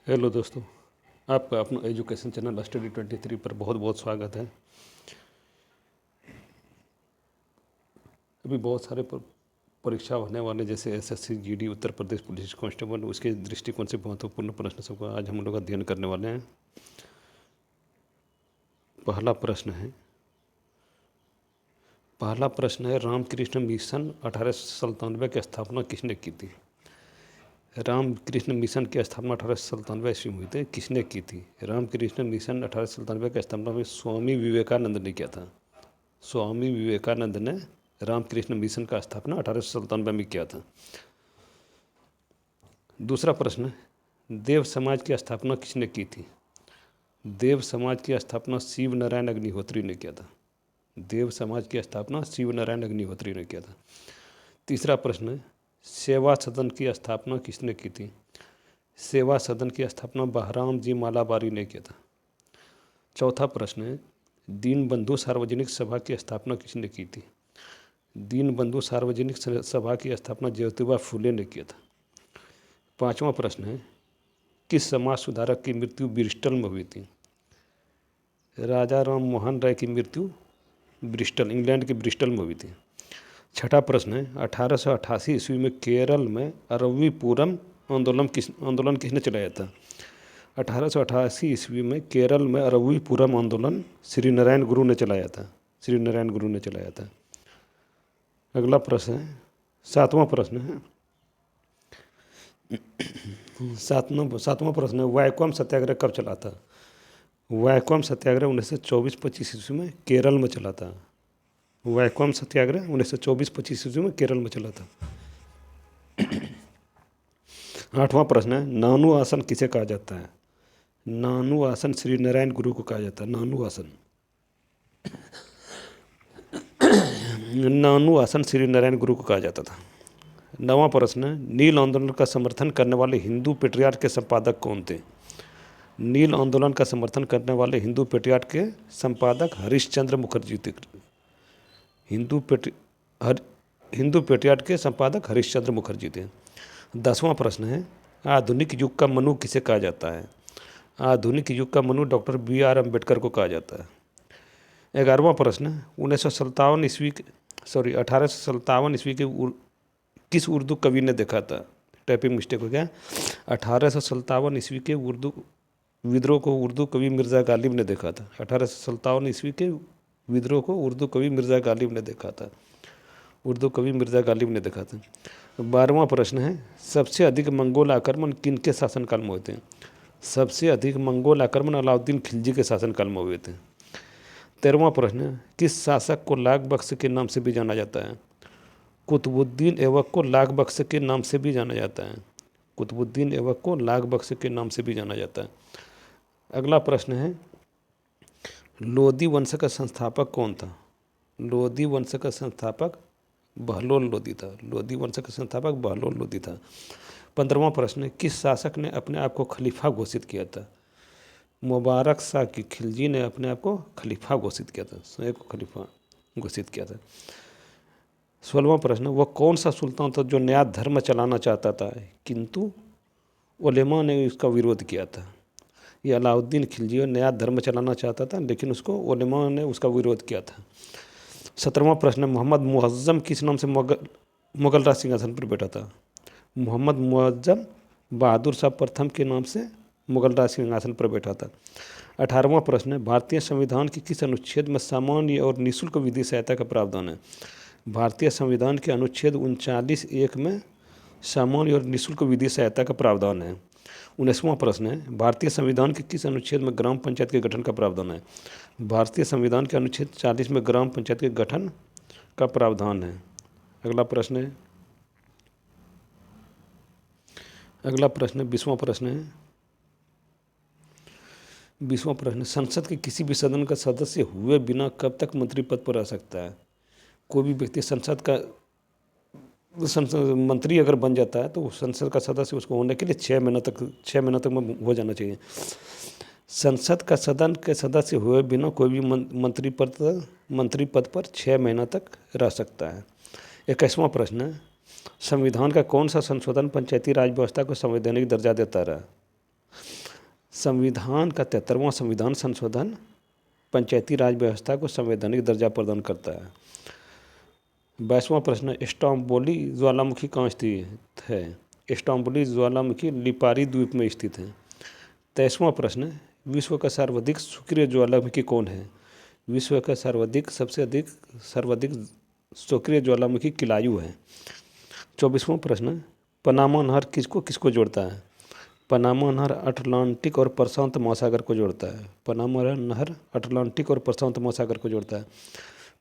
Hello दोस्तों, आपका अपना एजुकेशन चैनल स्टडी 23 पर बहुत बहुत स्वागत है। अभी बहुत सारे परीक्षा होने वाले जैसे SSC, GD, Uttar Pradesh police constable, उसके दृष्टिकोण से महत्वपूर्ण प्रश्न सबका आज हम लोग अध्ययन करने वाले हैं। पहला प्रश्न है रामकृष्ण मिशन 1897 की स्थापना किसने की थी? रामकृष्ण मिशन की स्थापना 1897 ईस्वी में हुई थी। किसने की थी? रामकृष्ण मिशन 1897 की स्थापना में स्वामी विवेकानंद ने किया था। स्वामी विवेकानंद ने रामकृष्ण मिशन का स्थापना 1897 में किया था। दूसरा प्रश्न, देव समाज की स्थापना किसने की थी? देव समाज की स्थापना शिव नारायण अग्निहोत्री ने किया था। देव समाज की स्थापना शिव नारायण अग्निहोत्री ने किया था। तीसरा प्रश्न, सेवा सदन की स्थापना किसने की थी? सेवा सदन की स्थापना बहराम जी मालाबारी ने किया था। चौथा प्रश्न, दीनबंधु सार्वजनिक सभा की स्थापना किसने की थी? दीनबंधु सार्वजनिक सभा की स्थापना ज्योतिबा फूले ने किया था। पांचवा प्रश्न है, किस समाज सुधारक की मृत्यु ब्रिस्टल में हुई थी? राजा राम मोहन राय की मृत्यु ब्रिस्टल, इंग्लैंड के ब्रिस्टल में हुई थी। छठा प्रश्न है, 1888 ईस्वी में केरल में अरवी पूरम आंदोलन किसने चलाया था? 1888 ईस्वी में केरल में अरवी पूरम आंदोलन श्री नारायण गुरु ने चलाया था। श्री नारायण गुरु ने चलाया था। अगला प्रश्न है, सातवां प्रश्न है, सातवां प्रश्न है, वैकोम सत्याग्रह कब चला था? वैकोम सत्याग्रह 1924-25 ईस्वी में केरल में चला था। वैकोम सत्याग्रह 1924-25 ईस्वी में केरल में चला था। आठवां प्रश्न है, नानू आसन किसे कहा जाता है? नानू आसन श्री नारायण गुरु को कहा जाता है। नानू आसन नानू आसन श्री नारायण गुरु को कहा जाता था। नवां प्रश्न है, नील आंदोलन का समर्थन करने वाले हिंदू पेट्रियार्क के संपादक कौन थे? नील आंदोलन का समर्थन करने वाले हिंदू पेट्रियार्क के संपादक हरिश्चंद्र मुखर्जी थे। हिंदू पेट्रियार्क के संपादक हरिश्चंद्र मुखर्जी थे। 10वां प्रश्न है, आधुनिक युग का मनु किसे कहा जाता है? आधुनिक युग का मनु डॉक्टर BR अम्बेडकर को कहा जाता है। 11वां प्रश्न, 1857 ईस्वी के किस उर्दू कवि ने देखा था? टाइपिंग मिस्टेक हो गया। 1857 ईस्वी के उर्दू विद्रोह को उर्दू कवि मिर्ज़ा गालिब ने देखा था। 1857 ईस्वी के विद्रोह को उर्दू कवि मिर्ज़ा गालिब ने देखा था। उर्दू कवि मिर्ज़ा गालिब ने देखा था। 12वां प्रश्न है, सबसे अधिक मंगोल आक्रमण किन के शासनकाल में हुए थे? सबसे अधिक मंगोल आक्रमण अलाउद्दीन खिलजी के शासनकाल में हुए थे। 13वां प्रश्न, किस शासक को लाख बख्श के नाम से भी जाना जाता है? कुतुबुद्दीन ऐबक को लाख बख्श के नाम से भी जाना जाता है। कुतुबुद्दीन ऐबक को लाख बख्श के नाम से भी जाना जाता है। अगला प्रश्न है, लोदी वंश का संस्थापक कौन था? लोदी वंश का संस्थापक बहलोल लोदी था। लोदी वंश का संस्थापक बहलोल लोदी था। 15वां प्रश्न, किस शासक ने अपने आप को खलीफा घोषित किया था? मुबारक शाह की खिलजी ने अपने आप को खलीफा घोषित किया था। स्वयं को खलीफा घोषित किया था। 16वां प्रश्न, वह कौन सा सुल्तान था जो नया धर्म चलाना चाहता था किंतु उलेमा ने उसका विरोध किया था? ये अलाउद्दीन खिलजी नया धर्म चलाना चाहता था लेकिन उसको उलेमा ने उसका विरोध किया था। 17वां प्रश्न, मोहम्मद मुअज्जम किस नाम से मुगल राज सिंहासन पर बैठा था? मोहम्मद मुअज्जम बहादुर शाह प्रथम के नाम से मुगल राज सिंहासन पर बैठा था। 18वां प्रश्न, भारतीय संविधान के किस अनुच्छेद में सामान्य और निःशुल्क विधि सहायता का प्रावधान है? भारतीय संविधान के अनुच्छेद 39(1) में सामान्य और निःशुल्क विधि सहायता का प्रावधान है। 19वां प्रश्न है, भारतीय संविधान के किस अनुच्छेद में ग्राम पंचायत के गठन का प्रावधान है? भारतीय संविधान के अनुच्छेद 40 में ग्राम पंचायत के गठन का प्रावधान है। अगला प्रश्न 20वां प्रश्न है। 20वां प्रश्न, संसद के किसी भी सदन का सदस्य हुए बिना कब तक मंत्री पद पर रह सकता है? कोई भी व्यक्ति संसद मंत्री अगर बन जाता है तो संसद का सदस्य उसको होने के लिए 6 महीने तक में हो जाना चाहिए। संसद का सदन के सदस्य हुए बिना कोई भी मंत्री पद पर 6 महीना तक रह सकता है। 21वां प्रश्न, संविधान का कौन सा संशोधन पंचायती राज व्यवस्था को संवैधानिक दर्जा देता रहा? संविधान का 73वां संविधान संशोधन पंचायती राज व्यवस्था को संवैधानिक दर्जा प्रदान करता है। 22वां प्रश्न, स्टोम्बोली ज्वालामुखी कहाँ स्थित है? स्टोम्बोली ज्वालामुखी लिपारी द्वीप में स्थित है। 23वां प्रश्न, विश्व का सर्वाधिक सक्रिय ज्वालामुखी कौन है? विश्व का सर्वाधिक सक्रिय ज्वालामुखी किलायू है। 24वां प्रश्न, पनामा नहर किसको किसको जोड़ता है? पनामा नहर अटलांटिक और प्रशांत महासागर को जोड़ता है। पनामा नहर अटलांटिक और प्रशांत महासागर को जोड़ता है।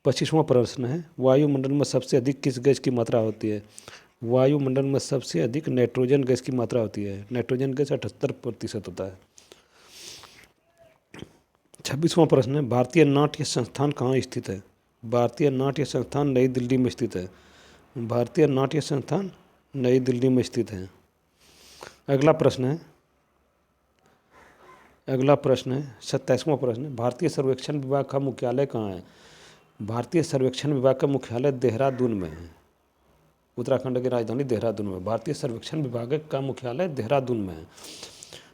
25वां प्रश्न है, वायुमंडल में सबसे अधिक किस गैस की मात्रा होती है? वायुमंडल में सबसे अधिक नाइट्रोजन गैस की मात्रा होती है। नाइट्रोजन गैस 78% होता है। 26वां प्रश्न है, भारतीय नाट्य संस्थान कहाँ स्थित है? भारतीय नाट्य संस्थान नई दिल्ली में स्थित है। भारतीय नाट्य संस्थान नई दिल्ली में स्थित है। अगला प्रश्न है 27वां प्रश्न, भारतीय सर्वेक्षण विभाग का मुख्यालय कहाँ है? भारतीय सर्वेक्षण विभाग का मुख्यालय देहरादून में है। उत्तराखंड की राजधानी देहरादून में। भारतीय सर्वेक्षण विभाग का मुख्यालय देहरादून में है।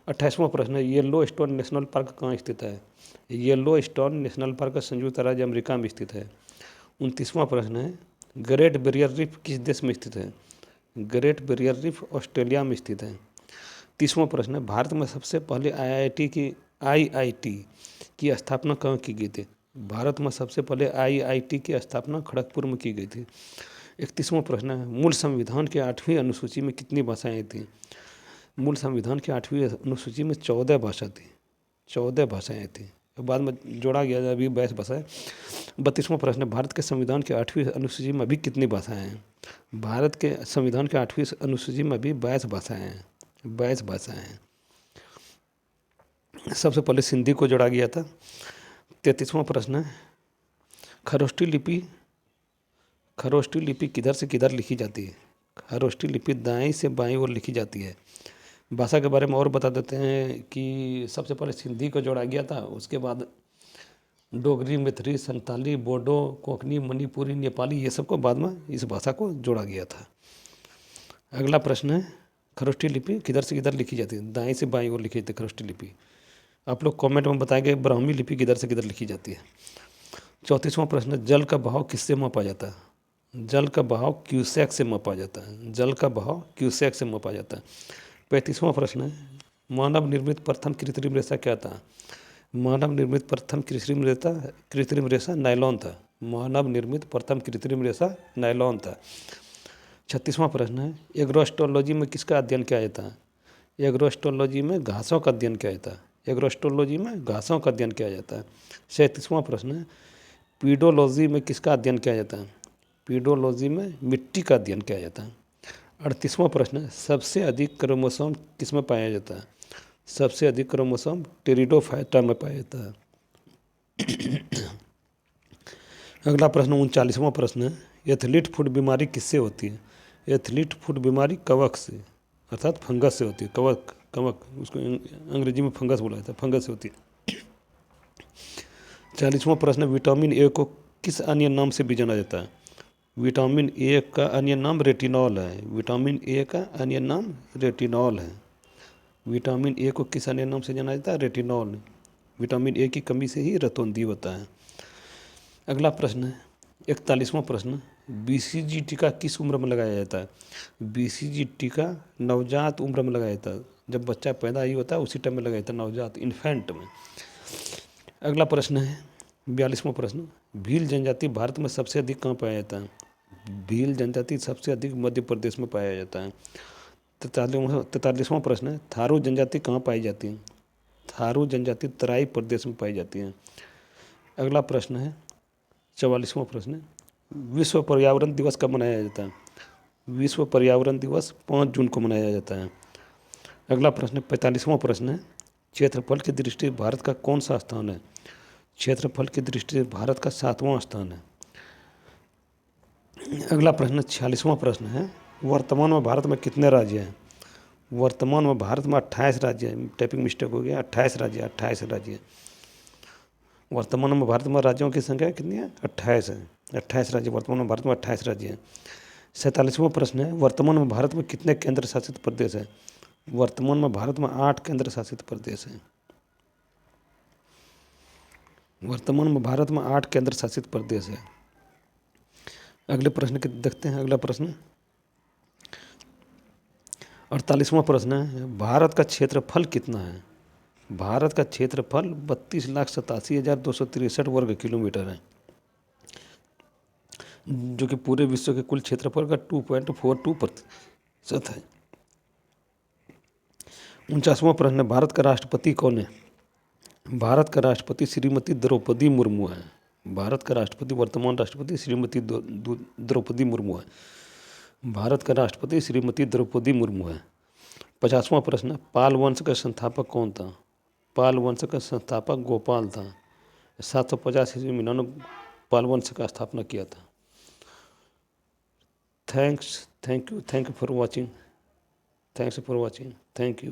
28वां प्रश्न है, येलो स्टोन नेशनल पार्क कहाँ स्थित है? येलो स्टोन नेशनल पार्क संयुक्त राज्य अमेरिका में स्थित है। 29वां प्रश्न है, ग्रेट बैरियर रीफ किस देश में स्थित है? ग्रेट बैरियर रीफ ऑस्ट्रेलिया में स्थित है। 30वां प्रश्न है, भारत में सबसे पहले आईआईटी की स्थापना कहाँ की गई थी? भारत में सबसे पहले आईआईटी की स्थापना खड़गपुर में की गई थी। 31वां प्रश्न है, मूल संविधान के 8वीं अनुसूची में कितनी भाषाएं थीं? मूल संविधान की 8वीं अनुसूची में 14 भाषा थी। 14 भाषाएं थी, बाद में जोड़ा गया, अभी 22 भाषाएं। 32वां प्रश्न, भारत के संविधान की 8वीं अनुसूची में अभी कितनी भाषाएं हैं? भारत के संविधान की 8वीं अनुसूची में अभी 22 भाषाएं हैं। 22 भाषाएं हैं। सबसे पहले सिंधी को जोड़ा गया था। 33वां प्रश्न है, खरोष्ठी लिपि किधर से किधर लिखी जाती है? खरोष्ठी लिपि दाएं से बाएं ओर लिखी जाती है। भाषा के बारे में और बता देते हैं कि सबसे पहले सिंधी को जोड़ा गया था, उसके बाद डोगरी, मैथिली, संताली, बोडो, कोंकणी, मणिपुरी, नेपाली, ये सबको बाद में इस भाषा को जोड़ा गया था। अगला प्रश्न है, खरोष्ठी लिपि किधर से किधर लिखी जाती है? दाएं से बाएं ओर लिखी जाती है खरोष्ठी लिपि। आप लोग कमेंट में बताएंगे ब्राह्मी लिपि किधर से किधर लिखी जाती है। 34वां प्रश्न, जल का बहाव किससे मापा जाता है? जल का बहाव क्यूसेक से मापा जाता है। जल का बहाव क्यूसेक से मापा जाता है। 35वां प्रश्न है, मानव निर्मित प्रथम कृत्रिम रेशा क्या था? मानव निर्मित प्रथम कृत्रिम रेशा नायलॉन था। मानव निर्मित प्रथम कृत्रिम रेशा नायलॉन था। 36वां प्रश्न है, एग्रोस्टोलॉजी में किसका अध्ययन किया जाता है? एग्रोस्टोलॉजी में घासों का अध्ययन किया जाता है। एग्रोस्टोलॉजी में घासों का अध्ययन किया जाता है। 37वां प्रश्न है, पीडोलॉजी में किसका अध्ययन किया जाता है? पीडोलॉजी में मिट्टी का अध्ययन किया जाता है। 38वां प्रश्न है, सबसे अधिक क्रोमोसोम किस में पाया जाता है? सबसे अधिक क्रोमोसोम टेरिडोफाइटा में पाया जाता है। अगला प्रश्न 39वां प्रश्न है, एथलीट फुट बीमारी किससे होती है? एथलीट फुट बीमारी कवक से अर्थात फंगस से होती है। कवक उसको अंग्रेजी में फंगस बोला जाता है, फंगस से होती है। 40वां प्रश्न, विटामिन ए को किस अन्य नाम से भी जाना जाता है? विटामिन ए का अन्य नाम रेटिनॉल है। विटामिन ए का अन्य नाम रेटिनॉल है। विटामिन ए को किस अन्य नाम से जाना जाता है? रेटिनॉल। विटामिन ए की कमी से ही रतौंधी होता है। अगला प्रश्न है 41वां प्रश्न, बीसीजी टीका किस उम्र में लगाया जाता है? बीसीजी टीका नवजात उम्र में लगाया जाता है। जब बच्चा पैदा ही होता है उसी टाइम में लगाया जाता है, नवजात इन्फेंट में। अगला प्रश्न है 42वां प्रश्न, भील जनजाति भारत में सबसे अधिक कहाँ पाया जाता है? भील जनजाति सबसे अधिक मध्य प्रदेश में पाया जाता है। 43वां प्रश्न है, थारू जनजाति कहाँ पाई जाती है? थारू जनजाति तराई प्रदेश में पाई जाती है। अगला प्रश्न है 44वां प्रश्न, विश्व पर्यावरण दिवस कब मनाया जाता है? विश्व पर्यावरण दिवस 5 जून को मनाया जाता है। अगला प्रश्न 45वां प्रश्न है, क्षेत्रफल की दृष्टि से भारत का कौन सा स्थान है? क्षेत्रफल की दृष्टि से भारत का 7वां स्थान है। अगला प्रश्न 46वां प्रश्न है, वर्तमान में भारत में कितने राज्य हैं? वर्तमान में भारत में 28 राज्य हैं। टाइपिंग मिस्टेक हो गया, 28 राज्य, 28 राज्य। वर्तमान में भारत में राज्यों की संख्या कितनी है? 28 है। 28 राज्य, वर्तमान में भारत में 28 राज्य हैं। 47वां प्रश्न है, वर्तमान में भारत में कितने केंद्र शासित प्रदेश हैं? वर्तमान में भारत में 8 केंद्र शासित प्रदेश हैं। वर्तमान में भारत में 8 केंद्र शासित प्रदेश है। अगले प्रश्न के देखते हैं। अगला प्रश्न 48वां प्रश्न है, भारत का क्षेत्रफल कितना है? भारत का क्षेत्रफल 32,87,263 वर्ग किलोमीटर है, जो कि पूरे विश्व के कुल क्षेत्रफल का 2.42% है। 49वां प्रश्न है, भारत का राष्ट्रपति कौन है? भारत का राष्ट्रपति श्रीमती द्रौपदी मुर्मू है। भारत का राष्ट्रपति, वर्तमान राष्ट्रपति श्रीमती द्रौपदी मुर्मू है। भारत का राष्ट्रपति श्रीमती द्रौपदी मुर्मू है। 50वां प्रश्न, पाल वंश का संस्थापक कौन था? पाल वंश का संस्थापक गोपाल था। 750 ईस्वी में इन्होंने पाल वंश का स्थापना किया था। Thank you for watching. Thank you.